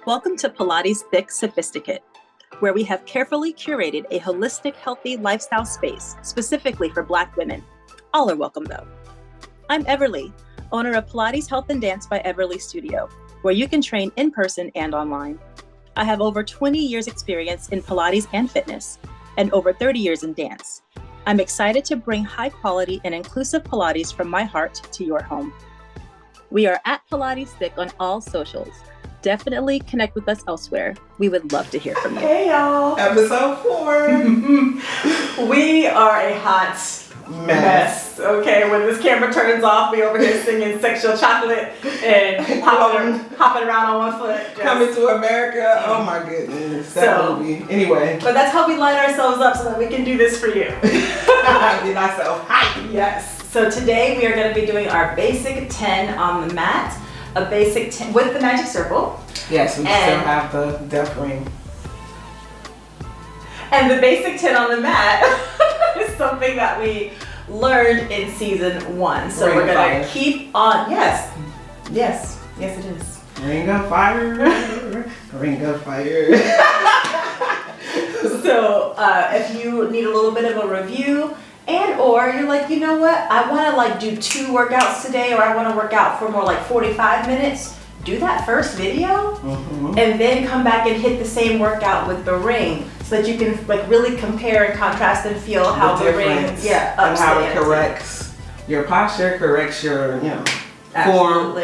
Welcome to Pilates Thique Sophisticate, where we have carefully curated a holistic, healthy lifestyle space specifically for Black women. All are welcome though. I'm Everlea, owner of Pilates Health and Dance by Everlea Studio, where you can train in person and online. I have over 20 years experience in Pilates and fitness, and over 30 years in dance. I'm excited to bring high quality and inclusive Pilates from my heart to your home. We are at Pilates Thique on all socials. Definitely connect with us elsewhere. We would love to hear from you. Hey y'all. Episode 4. We are a hot mess. Okay, when this camera turns off, we over here singing Sexual Chocolate and hopping around on one foot. Coming to America. Oh my goodness. That movie. Anyway. But that's how we light ourselves up so that we can do this for you. Get myself hyped. Yes. So today we are going to be doing our basic 10 on the mat. A basic 10 with the magic circle. Yes, we still have the death ring. And the basic 10 on the mat is something that we learned in season 1. So we're going to keep on. Yes, it is. Ring of fire. Ring of fire. So if you need a little bit of a review, and or you're like, you know what, I want to do 2 workouts today, or I want to work out for more like 45 minutes, do that first video and then come back and hit the same workout with the ring so that you can really compare and contrast and feel how the ring ups and how it corrects your posture, corrects your form,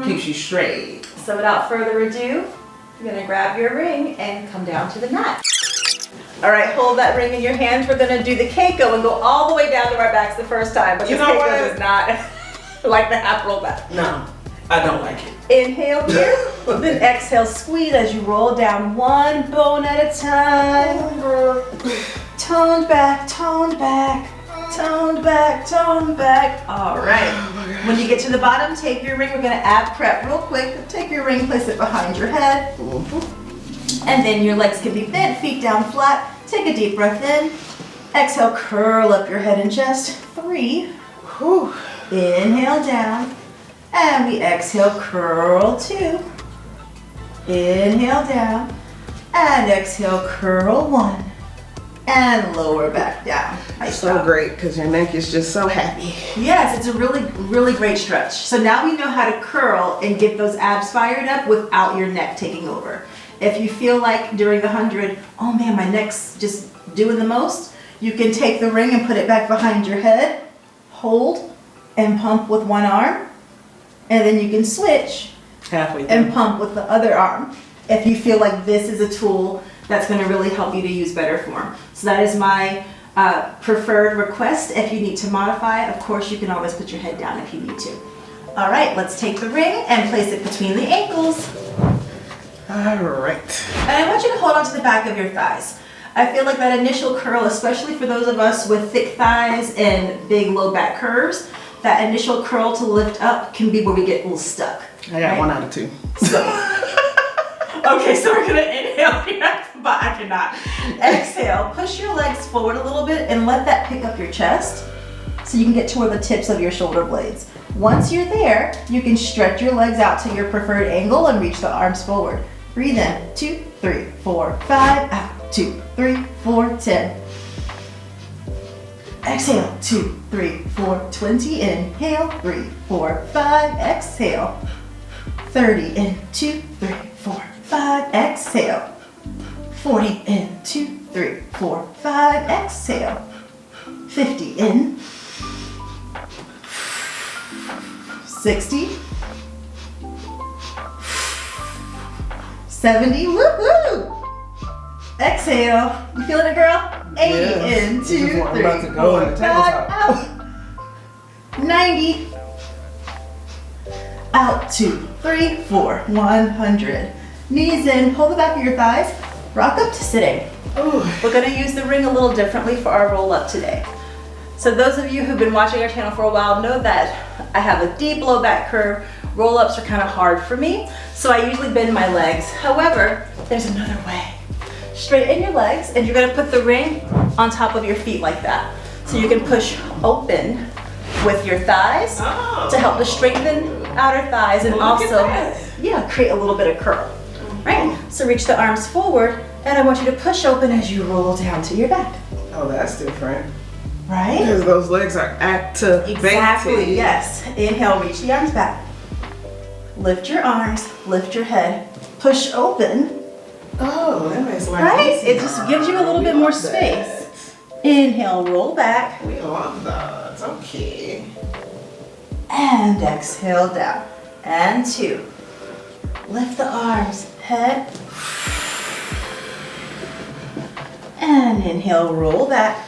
keeps you straight. So without further ado, you're going to grab your ring and come down to the mat. All right, hold that ring in your hands. We're gonna do the Keiko and go all the way down to our backs the first time, but Keiko does not like the half roll back. No, I don't like it. Inhale here, then exhale, squeeze as you roll down one bone at a time. Toned back, toned back, toned back, toned back. All right, when you get to the bottom, take your ring. We're gonna ab prep real quick. Take your ring, place it behind your head. And then your legs can be bent, feet down flat. Take a deep breath in. Exhale, curl up your head and chest. 3. Whew. Inhale down. And we exhale, curl. 2. Inhale down. And exhale, curl. 1. And lower back down. Nice. So great, because your neck is just so happy. Yes, it's a really, really great stretch. So now we know how to curl and get those abs fired up without your neck taking over. If you feel like during the 100, oh man, my neck's just doing the most, you can take the ring and put it back behind your head, hold, and pump with one arm, and then you can switch halfway and pump with the other arm. If you feel like this is a tool that's going to really help you to use better form. So that is my preferred request. If you need to modify it, of course, you can always put your head down if you need to. All right, let's take the ring and place it between the ankles. All right. And I want you to hold on to the back of your thighs. I feel like that initial curl, especially for those of us with thick thighs and big low back curves, that initial curl to lift up can be where we get a little stuck. I got 1 out of 2. So, okay, so we're gonna inhale here, but I cannot. Exhale, push your legs forward a little bit and let that pick up your chest so you can get toward the tips of your shoulder blades. Once you're there, you can stretch your legs out to your preferred angle and reach the arms forward. Breathe in, 2, 3, 4, 5, out, 2, 3, 4, 10. Exhale, 2, 3, 4, 20, inhale, 3, 4, 5, exhale. 30 in, 2, 3, 4, 5, exhale. 40 in, 2, 3, 4, 5, exhale. 50 in. 60. 70, woohoo! Exhale. You feeling it, girl? 80 in, 2, 3, 4, 5, out. 90. Out, 2, 3, 4, 100. Knees in, pull the back of your thighs, rock up to sitting. Ooh. We're gonna use the ring a little differently for our roll up today. So those of you who've been watching our channel for a while know that I have a deep low back curve. Roll-ups are kind of hard for me, so I usually bend my legs. However, there's another way. Straighten your legs, and you're gonna put the ring on top of your feet like that. So you can push open with your thighs to help to strengthen outer thighs and also create a little bit of curl. Right, so reach the arms forward, and I want you to push open as you roll down to your back. Oh, that's different. Right? Because those legs are activated. Exactly, yes. Inhale, reach the arms back. Lift your arms, lift your head, push open. Oh, that makes life Right? easier. It just gives you a little bit more space. Inhale, roll back. We love that. Okay. And exhale down. And 2. Lift the arms, head. And inhale, roll back.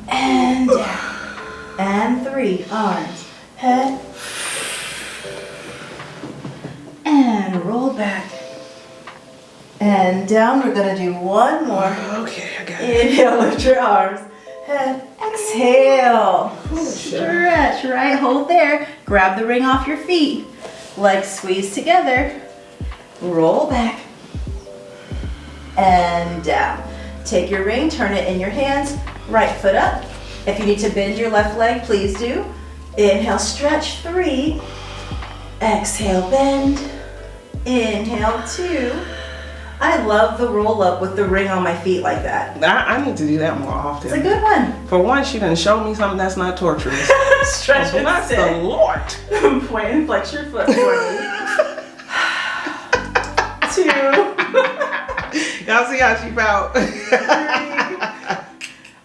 And down. And 3, arms, head. And roll back. And down. We're gonna do one more. Okay, I got it. Inhale, lift your arms. Head. Exhale. Stretch, right? Hold there. Grab the ring off your feet. Legs squeeze together. Roll back. And down. Take your ring, turn it in your hands. Right foot up. If you need to bend your left leg, please do. Inhale, stretch. 3. Exhale, bend. Inhale, 2. I love the roll up with the ring on my feet like that. I need to do that more often. It's a good one. For one, she done showed me something that's not torturous. Stretch Oh, bless the Lord. Point and flex your foot for me. 2. Y'all see how she felt? 3.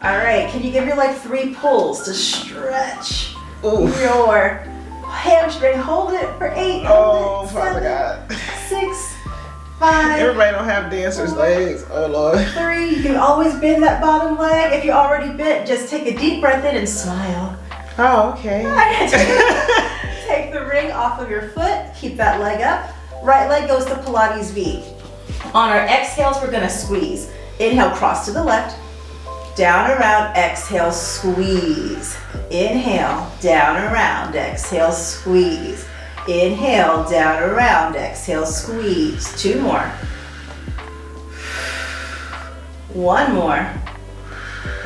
All right, can you give your leg 3 pulls to stretch your hamstring? Hold it for 8. Oh, Father God. 6, 5. Everybody don't have dancers' legs. Oh, Lord. 3. You can always bend that bottom leg. If you're already bent, just take a deep breath in and smile. Oh, okay. Take the ring off of your foot. Keep that leg up. Right leg goes to Pilates V. On our exhales, we're gonna squeeze. Inhale, cross to the left. Down, around, exhale, squeeze. Inhale, down, around, exhale, squeeze. Inhale, down, around, exhale, squeeze. 2 more. 1 more.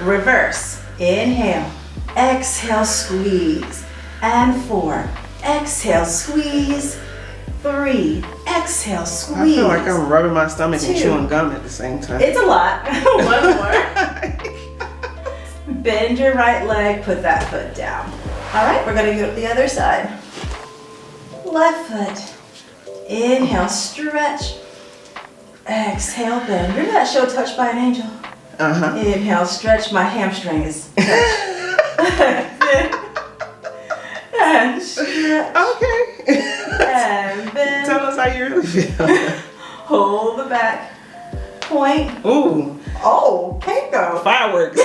Reverse. Inhale, exhale, squeeze. And 4. Exhale, squeeze. 3. Exhale, squeeze. I feel like I'm rubbing my stomach and 2. chewing gum at the same time. It's a lot. 1 more. Bend your right leg, put that foot down. All right, we're gonna go to the other side. Left foot. Inhale, stretch. Exhale, bend. Remember that show Touched by an Angel? Uh-huh. Inhale, stretch. My hamstring is touched. And stretch. Okay. And bend. Tell us how you really feel. Hold the back. Point. Ooh. Oh, Keiko. Fireworks.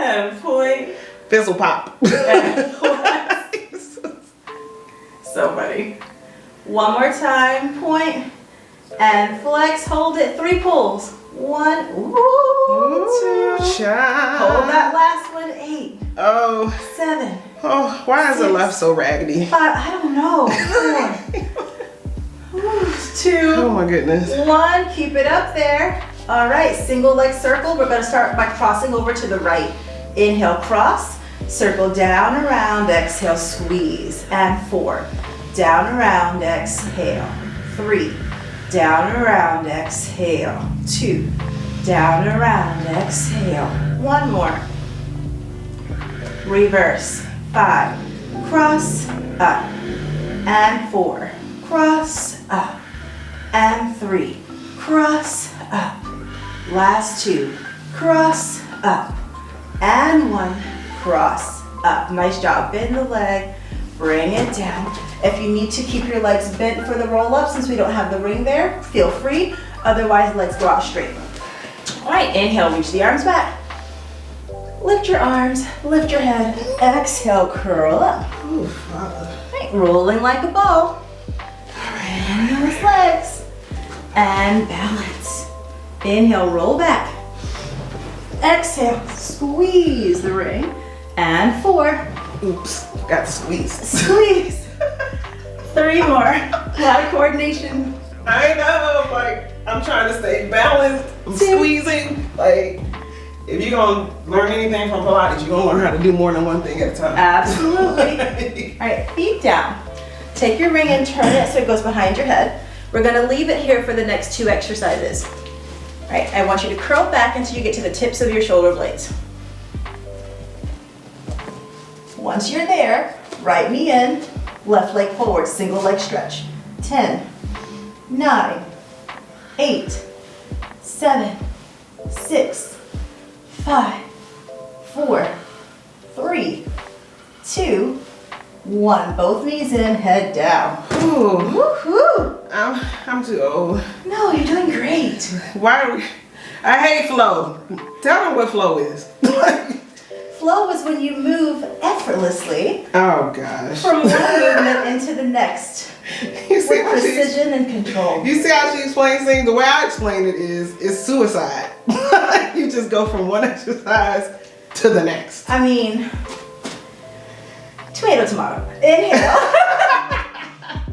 And point. Fizzle pop. And point. So funny. One more time. Point. And flex. Hold it. 3 pulls. 1. Ooh, 2. Child. Hold that last one. 8. Oh. 7. Oh, why is the 6, left so raggedy? 5. I don't know. 4. 2. Oh my goodness. 1. Keep it up there. All right, single leg circle. We're going to start by crossing over to the right. Inhale, cross. Circle down, around, exhale, squeeze. And 4. Down, around, exhale. 3. Down, around, exhale. 2. Down, around, exhale. 1 more. Reverse. 5. Cross, up. And 4. Cross, up. And 3. Cross, up. Last 2. Cross, up. And 1. Cross, up. Nice job. Bend the leg. Bring it down. If you need to keep your legs bent for the roll up, since we don't have the ring there, feel free. Otherwise, legs go out straight. All right, inhale, reach the arms back. Lift your arms, lift your head. Exhale, curl up. Ooh, Father. Right, rolling like a ball. And those legs. And balance. Inhale, roll back. Exhale, squeeze the ring. And 4. Oops, got to squeeze. Squeeze. 3 more. A lot of coordination. I know, like, I'm trying to stay balanced. I'm 2. squeezing. Like, if you're gonna learn anything from Pilates, you're gonna learn how to do more than one thing at a time. Absolutely. All right, feet down. Take your ring and turn it so it goes behind your head. We're gonna leave it here for the next 2 exercises. All right, I want you to curl back until you get to the tips of your shoulder blades. Once you're there, right knee in, left leg forward, single leg stretch. 10, 9, 8, 7, 6, 5, 4, 3, 2, 1. Both knees in, head down. Ooh, Woohoo! I'm too old. No, you're doing great. Why are we? I hate flow. Tell them what flow is. Flow is when you move effortlessly Oh gosh. from one movement into the next You see with how she? precision and control. You see how she explains things? The way I explain it is, it's suicide. You just go from one exercise to the next. I mean, tomato, tomato. Inhale.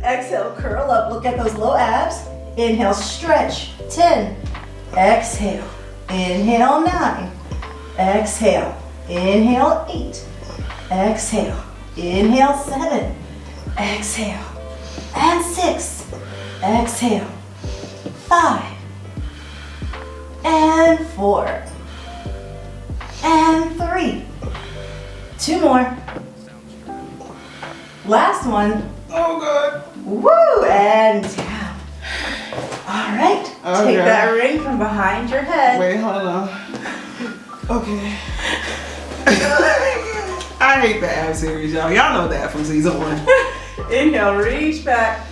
Exhale, curl up. Look at those low abs. Inhale, stretch. 10. Exhale. Inhale, 9. Exhale. Inhale, 8. Exhale. Inhale, 7. Exhale. And 6. Exhale. 5. And 4. And 3. 2 more. Last one. Oh god. Woo! And down. All right. Okay. Take that ring from behind your head. Wait, hold on. Okay. I hate the ab series, y'all. Y'all know that from season 1. Inhale, reach back.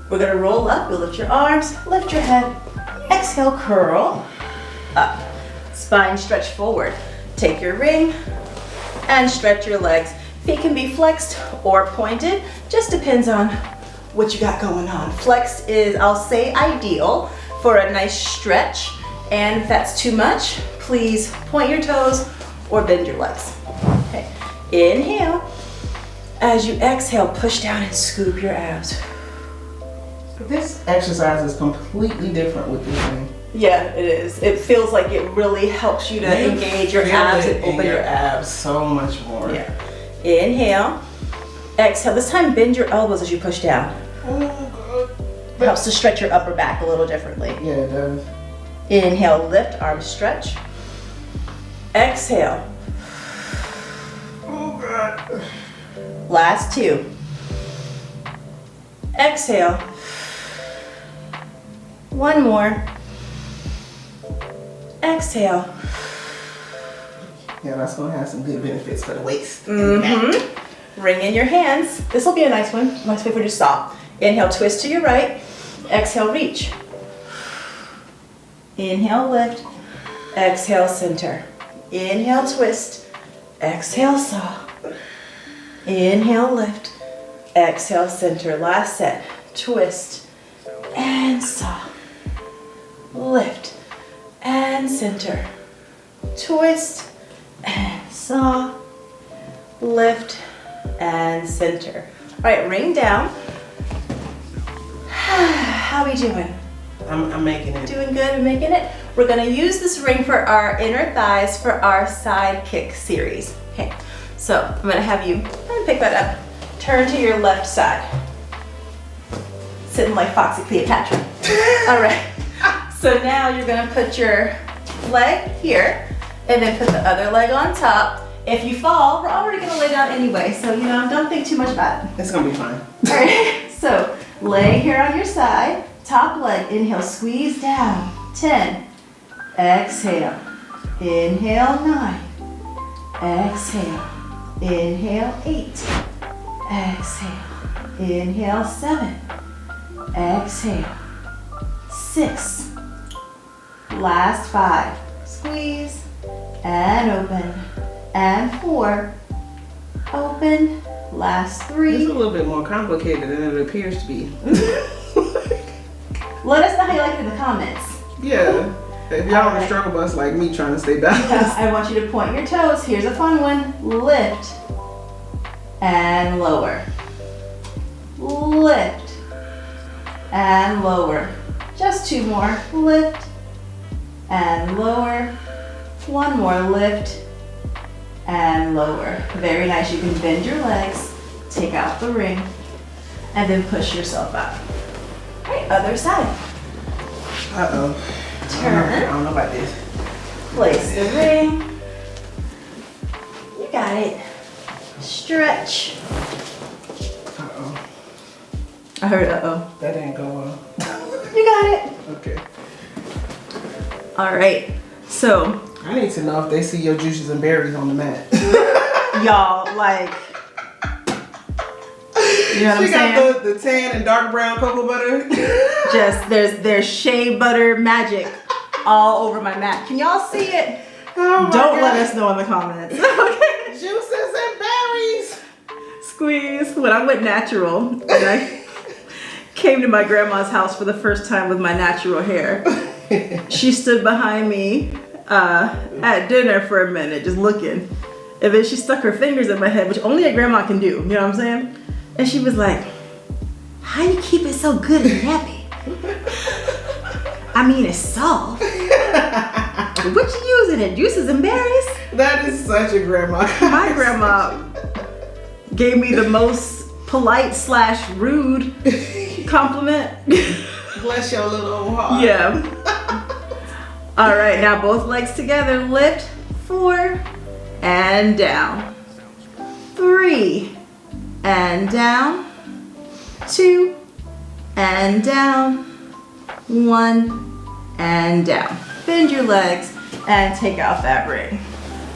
We're gonna roll up. You'll lift your arms, lift your head. Exhale, curl up. Spine stretch forward. Take your ring and stretch your legs. Feet can be flexed or pointed. Just depends on what you got going on. Flexed is, I'll say, ideal for a nice stretch. And if that's too much, please point your toes or bend your legs. Okay. Inhale. As you exhale, push down and scoop your abs. This exercise is completely different with this thing. Yeah, it is. It feels like it really helps you to engage your abs and open your abs so much more. Yeah. Inhale. Exhale. This time bend your elbows as you push down. Oh It helps to stretch your upper back a little differently. god. Yeah, it does. Inhale, lift, arms stretch. Exhale. Oh god. Last 2. Exhale. 1 more. Exhale. Yeah, that's gonna have some good benefits for the waist. Mm-hmm. Ring in your hands. This will be a nice one. Nice way for you to stop. Inhale, twist to your right. Exhale, reach. Inhale, lift. Exhale, center. Inhale, twist. Exhale, saw. Inhale, lift. Exhale, center. Last set. Twist and saw. Lift and center. Twist and saw. Lift and center. All right, ring down. How are we doing? I'm making it. Doing good and making it? We're gonna use this ring for our inner thighs for our side kick series. Okay, so I'm gonna have you pick that up. Turn to your left side. Sitting like Foxy Cleopatra. All right, so now you're gonna put your leg here and then put the other leg on top. If you fall, we're already gonna lay down anyway, so don't think too much about it. It's gonna be fine. All right, so lay here on your side, top leg, inhale, squeeze down, 10, exhale, inhale, 9, exhale, inhale, 8, exhale, inhale, 7, exhale, 6, last 5, squeeze, and open, and 4, open, last 3. It's a little bit more complicated than it appears to be. Let us know how you like it in the comments. Yeah. If y'all on a struggle bus like me trying to stay balanced. I want you to point your toes. Here's a fun one. Lift and lower. Lift and lower. Just 2 more. Lift and lower. One more, lift and lower. Very nice. You can bend your legs, take out the ring, and then push yourself up. All right, other side. Uh-oh. Turn. I don't know about this. Place the ring. You got it. Stretch. Uh-oh. I heard uh-oh. That didn't go well. You got it. Okay. All right, so. I need to know if they see your juices and berries on the mat. Y'all, like, you know what I'm saying? She got the tan and dark brown cocoa butter. Just, there's shea butter magic all over my mat. Can y'all see it? Oh Don't let us know in the comments. Okay. Juices and berries. Squeeze. When I went natural and I came to my grandma's house for the first time with my natural hair, she stood behind me at dinner for a minute, just looking. And then she stuck her fingers in my head, which only a grandma can do, you know what I'm saying? And she was like, how you keep it so good and happy? I mean, it's soft. What you using it? Juices and berries? That is such a grandma. My grandma gave me the most polite / rude compliment. Bless your little old heart. Yeah. All right, now both legs together. Lift, 4, and down. 3, and down. 2, and down. 1, and down. Bend your legs and take out that ring.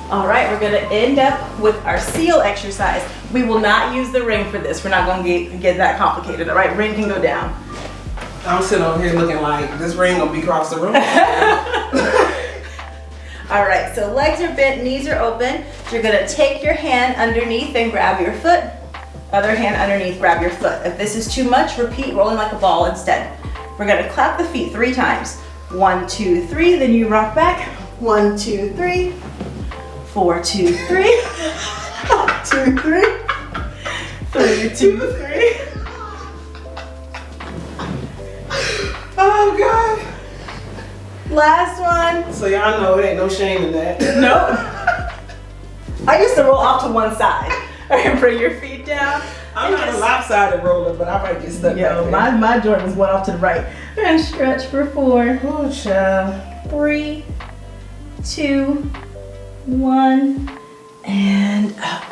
All right, we're gonna end up with our seal exercise. We will not use the ring for this. We're not gonna get that complicated, all right? Ring can go down. I'm sitting over here looking like this ring gonna be across the room. All right, so legs are bent, knees are open. You're gonna take your hand underneath and grab your foot. Other hand underneath, grab your foot. If this is too much, repeat rolling like a ball instead. We're gonna clap the feet 3 times. 1, 2, 3, then you rock back. 1, 2, 3. 4, 2, 3. 2, 3. 3, 2, 3. Oh God. Last one. So y'all know it ain't no shame in that. Nope. I used to roll off to one side. All right, bring your feet down. I'm not a lopsided roller, but I might get stuck Yo, back there. my joint was one off to the right. And stretch for 4. Oh, child. 3, 2, 1, and up.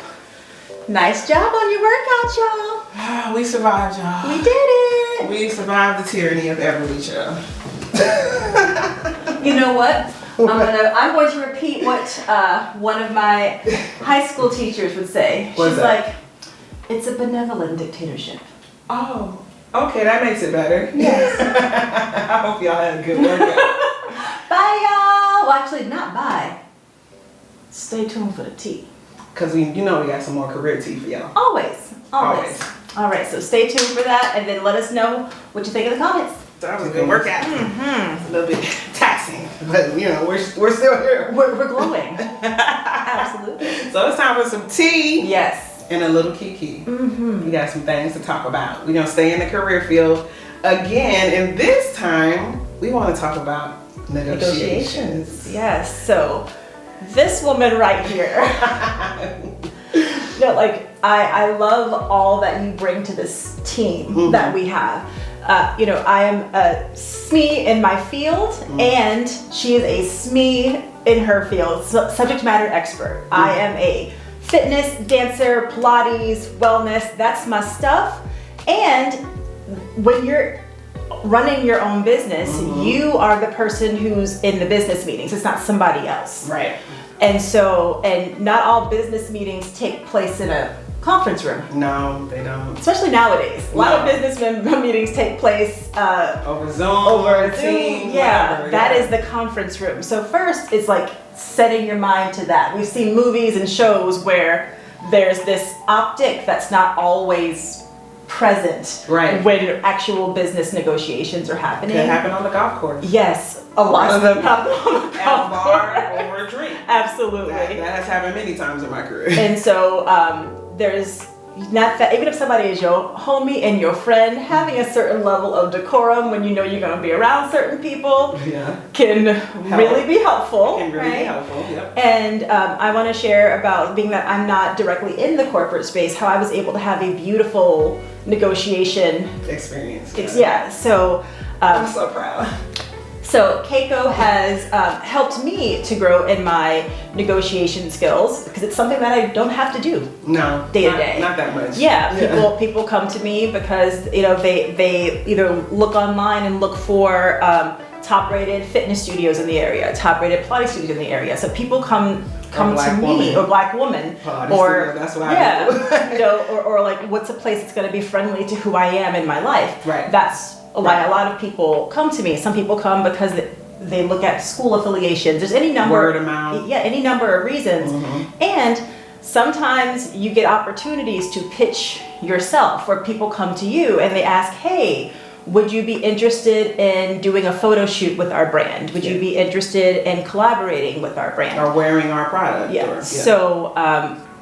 Nice job on your workout, y'all. We survived, y'all. We did it. We survived the tyranny of Everlea, child. You know what? I'm going to repeat what one of my high school teachers would say. What's She's that? like, it's a benevolent dictatorship. Oh, okay, that makes it better. Yes. I hope y'all had a good workout. Bye, y'all. Well, actually, not bye. Stay tuned for the tea. Because we got some more career tea for y'all. Always. All right, so stay tuned for that, and then let us know what you think in the comments. That was a good workout. Mm-hmm. It's a little bit taxing, but we're still here. We're glowing. Absolutely. So it's time for some tea. Yes. And a little kiki. Mm-hmm. We got some things to talk about. We're gonna stay in the career field again, and this time we want to talk about negotiations. Yes. So this woman right here. No, like I love all that you bring to this team that we have. I am a SME in my field, and she is a SME in her field, subject matter expert. I am a fitness, dancer, Pilates, wellness, that's my stuff. And when you're running your own business, you are the person who's in the business meetings. It's not somebody else. Right. And not all business meetings take place in a conference room. No, they don't. Especially nowadays. A lot of business meetings take place over Zoom, over Teams. Yeah, Whatever, that is the conference room. So first, it's like setting your mind to that. We've seen movies and shows where there's this optic that's not always present when actual business negotiations are happening. That happen on the golf course. Yes, a lot of them happen on the golf bar over a drink. Absolutely. That has happened many times in my career. And so there's not that, even if somebody is your homie and your friend, having a certain level of decorum when you know you're going to be around certain people can really be helpful. Can really be helpful, yep. And I want to share about, being that I'm not directly in the corporate space, how I was able to have a beautiful negotiation experience. So I'm so proud. So Keiko has helped me to grow in my negotiation skills, because it's something that I don't have to do day to day. Not that much. People come to me because they either look online and look for top-rated fitness studios in the area, top-rated Pilates studios in the area. So people come to me, or black woman, or that's what I do. or like, what's a place that's going to be friendly to who I am in my life. Right. That's why a lot of people come to me. Some people come because they look at school affiliations. There's any number, word of mouth. Yeah, any number of reasons. And sometimes you get opportunities to pitch yourself, where people come to you and they ask, hey, would you be interested in doing a photo shoot with our brand? Would you be interested in collaborating with our brand? Or wearing our product? So,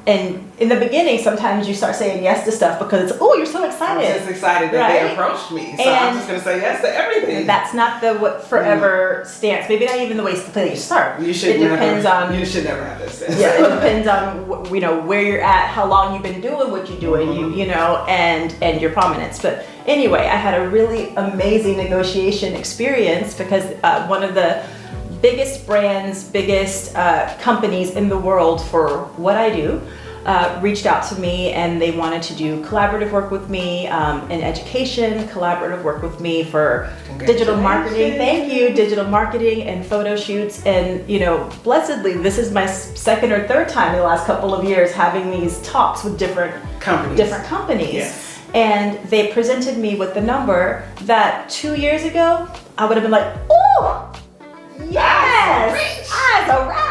and in the beginning, sometimes you start saying yes to stuff because it's, oh, you're so excited. I'm just excited that they approached me. So I'm just going to say yes to everything. That's not the forever stance. Maybe not even the way that you start. You should never have that stance. Yeah, it depends on where you're at, how long you've been doing what you're doing, and your prominence. But anyway, I had a really amazing negotiation experience because one of the biggest brands, biggest companies in the world for what I do reached out to me, and they wanted to do collaborative work with me in education, collaborative work with me for digital marketing. Thank you, digital marketing and photo shoots. And blessedly, this is my second or third time in the last couple of years having these talks with different companies. Yes. And they presented me with the number that 2 years ago I would have been like, oh, yes, I've arrived.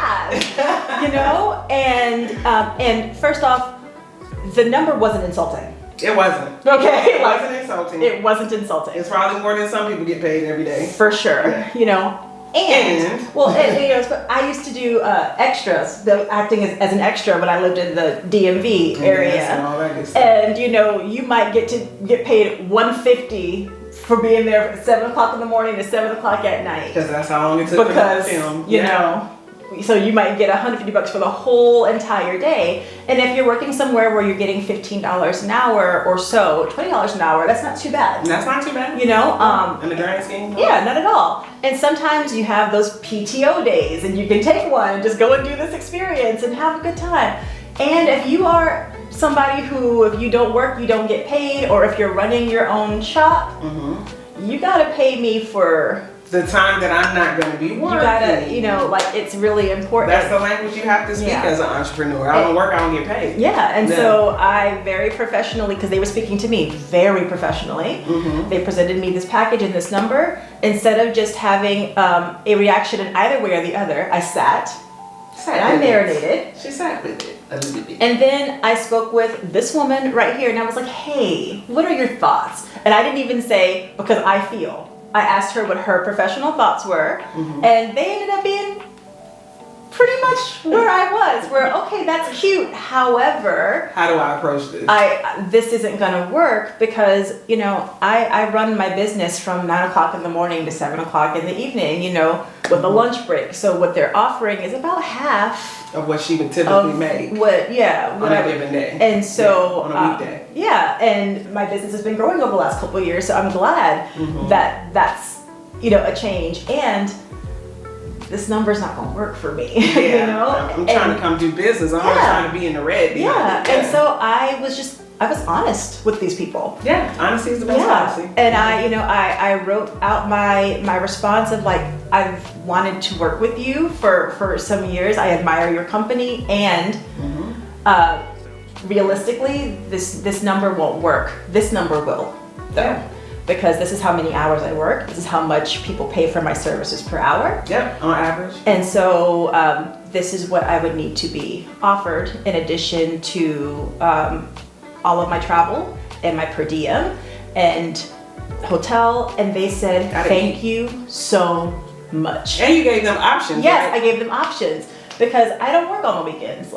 And first off, the number wasn't insulting. It wasn't. Okay, it wasn't insulting. It wasn't insulting. It's probably more than some people get paid every day. For sure. Yeah. I used to do extras, acting as an extra when I lived in the DMV area. And all that good stuff. And you might get paid $150 for being there at 7 o'clock in the morning to 7 o'clock at night. Because that's how long it took to film. So you might get $150 for the whole entire day. And if you're working somewhere where you're getting $15 an hour or so, $20 an hour, that's not too bad. That's not too bad. In the grand scheme? Yeah, not at all. And sometimes you have those PTO days and you can take one and just go and do this experience and have a good time. And if you are somebody who, if you don't work, you don't get paid, or if you're running your own shop, you gotta pay me for the time that I'm not going to be working. You gotta, it's really important. That's the language you have to speak as an entrepreneur. I don't work, I don't get paid. So I very professionally, because they were speaking to me very professionally, they presented me this package and this number. Instead of just having a reaction in either way or the other, I sat and I marinated. She sat with it a little bit. And then I spoke with this woman right here, and I was like, hey, what are your thoughts? And I didn't even say, because I feel. I asked her what her professional thoughts were, and they ended up being pretty much where I was, where, okay, that's cute. However, how do I approach this? This isn't gonna work because, I run my business from 9 o'clock in the morning to 7 o'clock in the evening, with a lunch break. So what they're offering is about half of what she would typically make. On a given day. And so, on a weekday. And my business has been growing over the last couple of years, so I'm glad that that's, a change. And this number's not gonna work for me. I'm trying to come do business. I'm not trying to be in the red. And so I was honest with these people. Yeah, honesty is the best policy. And I wrote out my response of like, I've wanted to work with you for some years. I admire your company, and realistically, this number won't work. This number will, though. Yeah. Because this is how many hours I work. This is how much people pay for my services per hour. Yep, on average. And so this is what I would need to be offered in addition to all of my travel and my per diem and hotel. And they said, thank you so much. And you gave them options. Yes, right? I gave them options because I don't work on the weekends.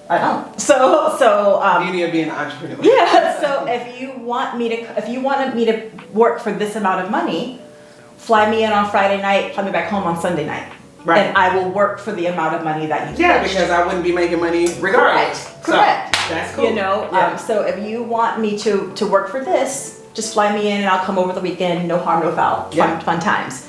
I don't. So Beauty of being an entrepreneur. yeah. So if you wanted me to work for this amount of money, fly me in on Friday night, fly me back home on Sunday night. Right. And I will work for the amount of money that you Yeah, pitched. because I wouldn't be making money regardless. Correct. So, that's cool. You know, Yeah. so if you want me to work for this, just fly me in and I'll come over the weekend. No harm, no foul. Fun times.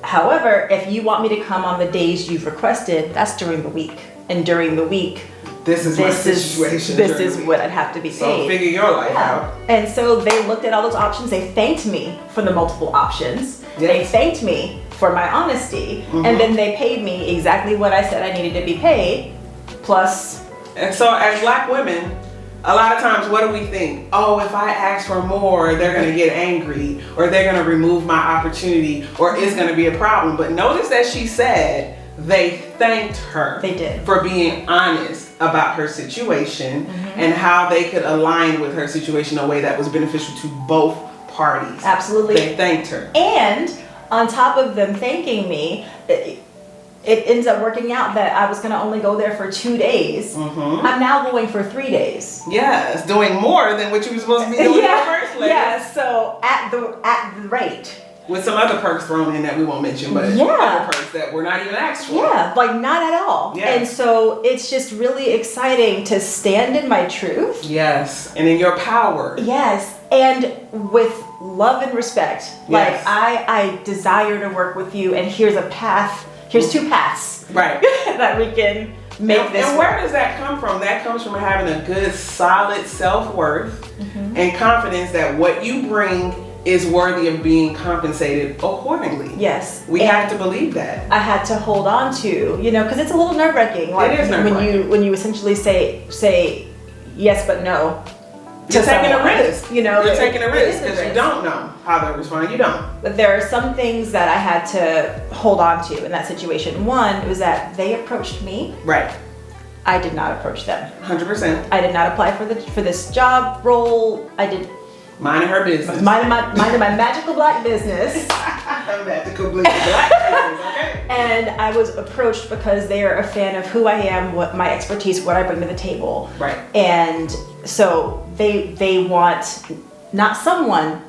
However, if you want me to come on the days you've requested, that's during the week. And during the week, this is my situation. This is what I'd have to be paid. So figure your life out. And so they looked at all those options. They thanked me for the multiple options. Yes. They thanked me for my honesty. And then they paid me exactly what I said I needed to be paid, plus. And so as Black women, a lot of times what do we think? Oh, if I ask for more, they're going to get angry, or they're going to remove my opportunity, or it's going to be a problem. But notice that she said they thanked her. They did. For being honest about her situation and how they could align with her situation in a way that was beneficial to both parties. Absolutely. They thanked her. And on top of them thanking me, it ends up working out that I was going to only go there for 2 days. I'm now going for 3 days. Yes, doing more than what you were supposed to be doing in the first place. Yeah, so at the rate. With some other perks thrown in that we won't mention, but other perks that were not even asked for. Yeah, like not at all. Yeah. And so it's just really exciting to stand in my truth. Yes, and in your power. Yes, and with love and respect. Like Yes. I desire to work with you, and here's a path. Here's 2 paths. Right. that we can make this And work. where does that come from? That comes from having a good, solid self-worth and confidence that what you bring is worthy of being compensated accordingly. Yes. We have to believe that. I had to hold on to, because it's a little nerve-wracking. Like It is nerve-wracking. when you essentially say yes but no. You're taking a someone, risk. You're taking a risk because you don't know how they'll respond. You don't. But there are some things that I had to hold on to in that situation. One was that they approached me. Right. I did not approach them. 100%. I did not apply for this job role. I did. Minding her business. Minding my magical black business. Magical black business, okay. And I was approached because they are a fan of who I am, what my expertise, what I bring to the table. Right. And so they want not someone,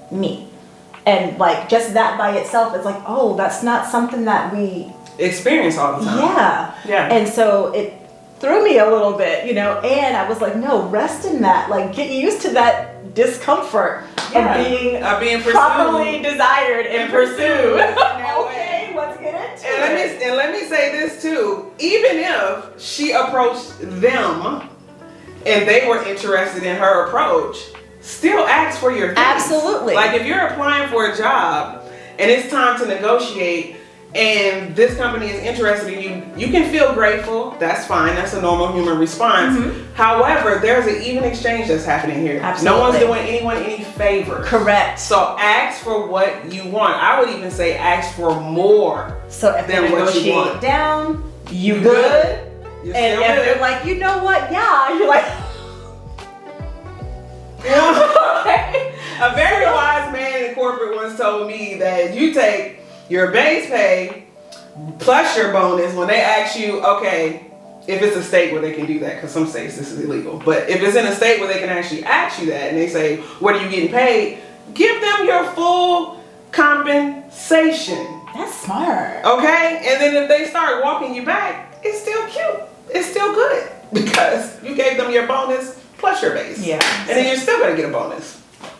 me. And like just that by itself, it's like, oh, that's not something that we experience all the time. Yeah. Yeah. And so it threw me a little bit, and I was like, no, rest in that. Like get used to that discomfort of being pursued. properly desired and pursued. No Okay, let's get into it. And let me say this too. Even if she approached them and they were interested in her approach, still ask for your things. Absolutely. Like if you're applying for a job and it's time to negotiate and this company is interested in you, you can feel grateful. That's fine. That's a normal human response. However, there's an even exchange that's happening here. Absolutely. No one's doing anyone any favors. Correct. So ask for what you want. I would even say ask for more. So if they than what you negotiate want. down, you good? You're And still if good. they're like, you know what? Yeah, you're like, okay. A very wise man in corporate once told me that you take your base pay plus your bonus when they ask you, okay, if it's a state where they can do that, because some states this is illegal, but if it's in a state where they can actually ask you that and they say, what are you getting paid? Give them your full compensation. that's smart. Okay? And then if they start walking you back, it's still cute. It's still good because you gave them your bonus plus your base. Yeah. And then you're still going to get a bonus.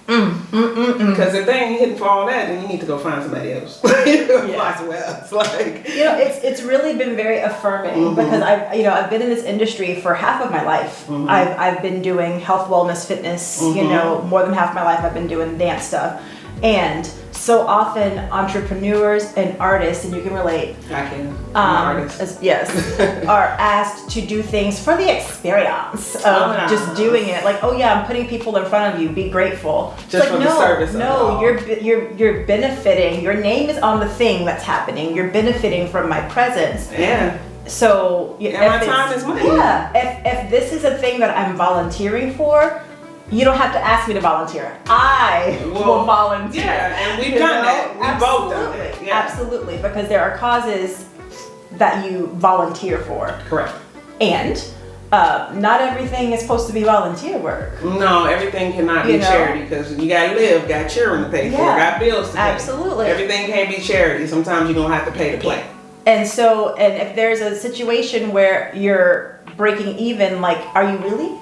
Because if they ain't hitting for all that, then you need to go find somebody else. Fly somewhere else. Like, it's really been very affirming because I've been in this industry for half of my life. I've been doing health, wellness, fitness. More than half my life I've been doing dance stuff, and so often entrepreneurs and artists, and you can relate. I can. I'm an artist. Are asked to do things for the experience of just doing it. Like, oh yeah, I'm putting people in front of you. Be grateful. Just for the service. No, you're benefiting. Your name is on the thing that's happening. You're benefiting from my presence. Yeah. So and my time is money. Yeah. If this is a thing that I'm volunteering for, you don't have to ask me to volunteer. I will volunteer. Yeah, and we've done that. We've both done that. Yeah. Absolutely, because there are causes that you volunteer for. Correct. And not everything is supposed to be volunteer work. No, everything cannot be charity because you gotta live, got children to pay for, got bills to pay. Absolutely. Everything can't be charity. Sometimes you're gonna have to pay to play. And so, and if there's a situation where you're breaking even, like, are you really?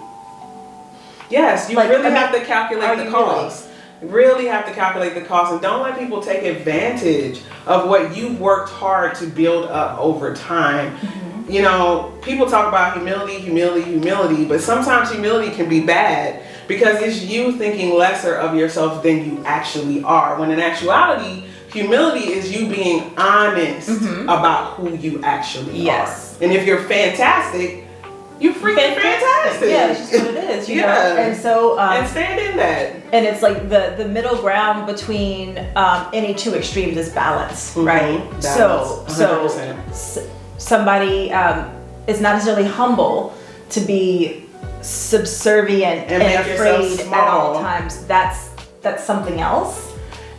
Yes, you really have to calculate the cost. Really have to calculate the cost, and don't let people take advantage of what you've worked hard to build up over time. You know, people talk about humility, but sometimes humility can be bad because it's you thinking lesser of yourself than you actually are. When in actuality, humility is you being honest about who you actually are. And if you're fantastic, you're freaking fantastic. Yeah, it's just what it is, you know? And so, and stand in that. And it's like the middle ground between any two extremes is balance, right? Balance, so somebody is not necessarily humble to be subservient and afraid at all times. That's something else.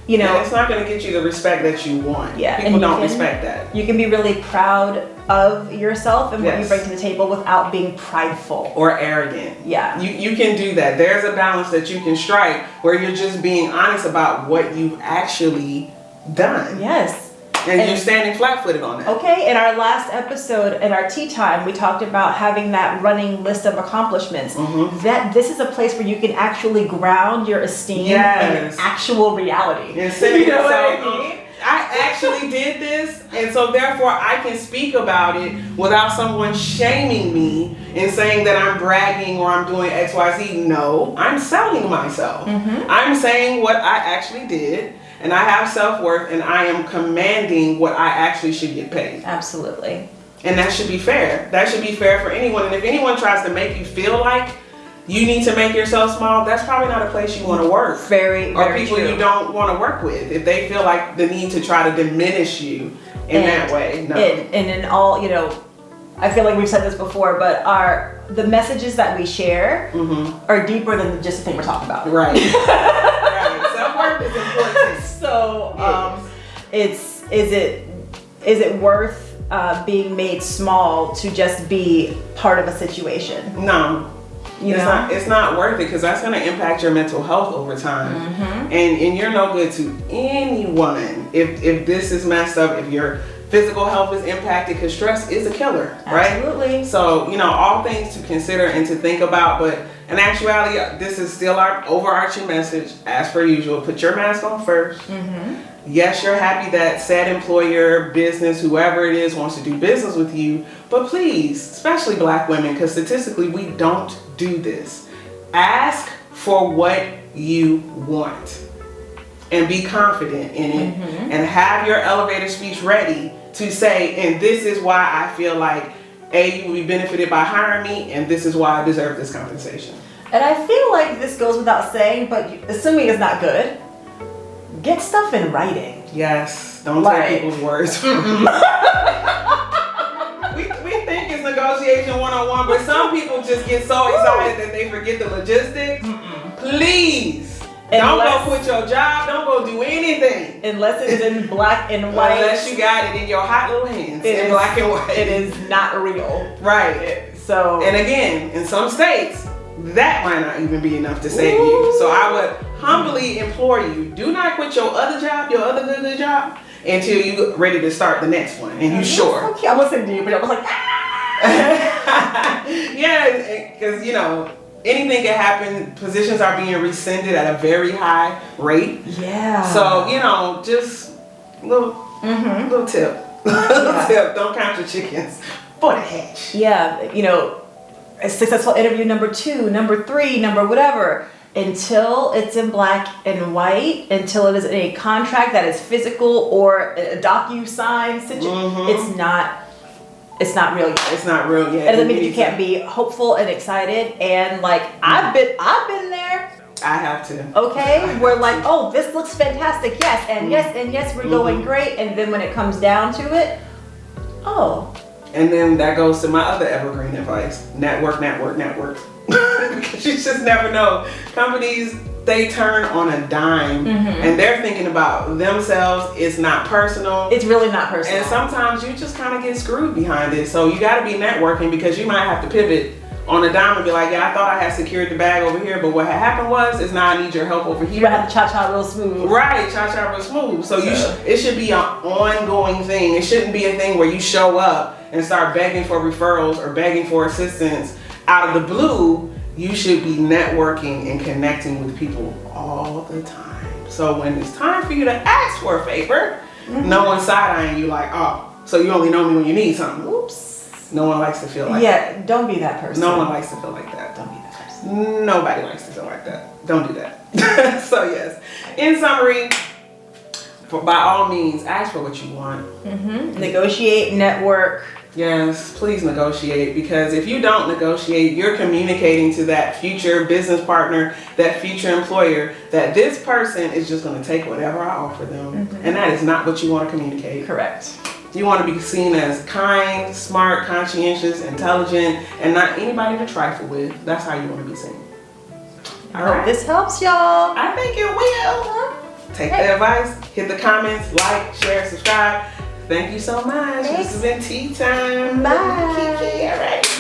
You know, and it's not going to get you the respect that you want. Yeah, people don't respect that. You can be really proud of yourself and what you bring to the table without being prideful or arrogant. Yeah, you can do that. There's a balance that you can strike where you're just being honest about what you've actually done. Yes. And you're standing flat-footed on that. Okay, in our last episode, in our tea time, we talked about having that running list of accomplishments. That this is a place where you can actually ground your esteem in actual reality. And say, you know what I mean? I actually did this, and so therefore I can speak about it without someone shaming me and saying that I'm bragging or I'm doing X, Y, Z. No, I'm selling myself. I'm saying what I actually did. And I have self-worth, and I am commanding what I actually should get paid. Absolutely. And that should be fair. That should be fair for anyone. And if anyone tries to make you feel like you need to make yourself small, that's probably not a place you want to work. Very or people true. You don't want to work with. If they feel like the need to try to diminish you in that way. No. And in all, you know, I feel like we've said this before, but the messages that we share are deeper than just the thing we're talking about. Right. Self-worth is important. So, is it worth being made small to just be part of a situation? No. It's not worth it because that's going to impact your mental health over time. And you're no good to anyone if this is messed up, if your physical health is impacted, because stress is a killer, right? Absolutely. So, you know, all things to consider and to think about, but in actuality, this is still our overarching message, as per usual. Put your mask on first. Yes, you're happy that said employer, business, whoever it is wants to do business with you, but please, especially Black women, because statistically we don't do this. Ask for what you want and be confident in it and have your elevator speech ready to say, and this is why I feel like you will be benefited by hiring me, and this is why I deserve this compensation. And I feel like this goes without saying, but assuming it's not good, get stuff in writing. Yes, don't take people's words. we think it's negotiation 101, but some people just get so excited that they forget the logistics. Please. Don't go quit your job. Don't go do anything. Unless it is in black and white. Unless you got it in your hot little hands in black and white. It is not real. Right. So. And again, in some states, that might not even be enough to save you. So I would humbly implore you, do not quit your other job, your other good job, until you're ready to start the next one. And you sure. Okay. I wasn't to you, but I was like, yeah, because, you know, anything can happen. Positions are being rescinded at a very high rate. Yeah. So, you know, just little tip. Little tip. Don't count your chickens for the hatch. Yeah. You know, a successful interview number 2, number 3, number whatever. Until it's in black and white, until it is in a contract that is physical or a docu-sign situation, it's not real yet. It's not real yet. And it doesn't mean you can't be hopeful and excited and like I've been there. I have to. Okay, we're like, oh, this looks fantastic. Yes, and yes, we're going great. And then when it comes down to it, oh. And then that goes to my other evergreen advice: network. Because you just never know. Companies, they turn on a dime and they're thinking about themselves. It's not personal. It's really not personal. And sometimes you just kind of get screwed behind it. So you got to be networking because you might have to pivot on a dime and be like, yeah, I thought I had secured the bag over here, but what had happened was now I need your help over here. You have to cha-cha real smooth. Right, cha-cha real smooth. So it should be an ongoing thing. It shouldn't be a thing where you show up and start begging for referrals or begging for assistance out of the blue. You should be networking and connecting with people all the time. So when it's time for you to ask for a favor, no one's side-eyeing you like, oh, so you only know me when you need something. Oops. No one likes to feel like that. Yeah, don't be that person. No one likes to feel like that. Don't be that person. Nobody likes to feel like that. Don't do that. So yes, in summary, by all means, ask for what you want. Negotiate, network. Yes, please negotiate, because if you don't negotiate, you're communicating to that future business partner, that future employer, that this person is just going to take whatever I offer them. And that is not what you want to communicate. Correct. You want to be seen as kind, smart, conscientious, intelligent, and not anybody to trifle with. That's how you want to be seen. I hope this helps y'all. I think it will. Take the advice, hit the comments, like, share, subscribe. Thank you so much. This has been tea time. Bye. Kiki, all right.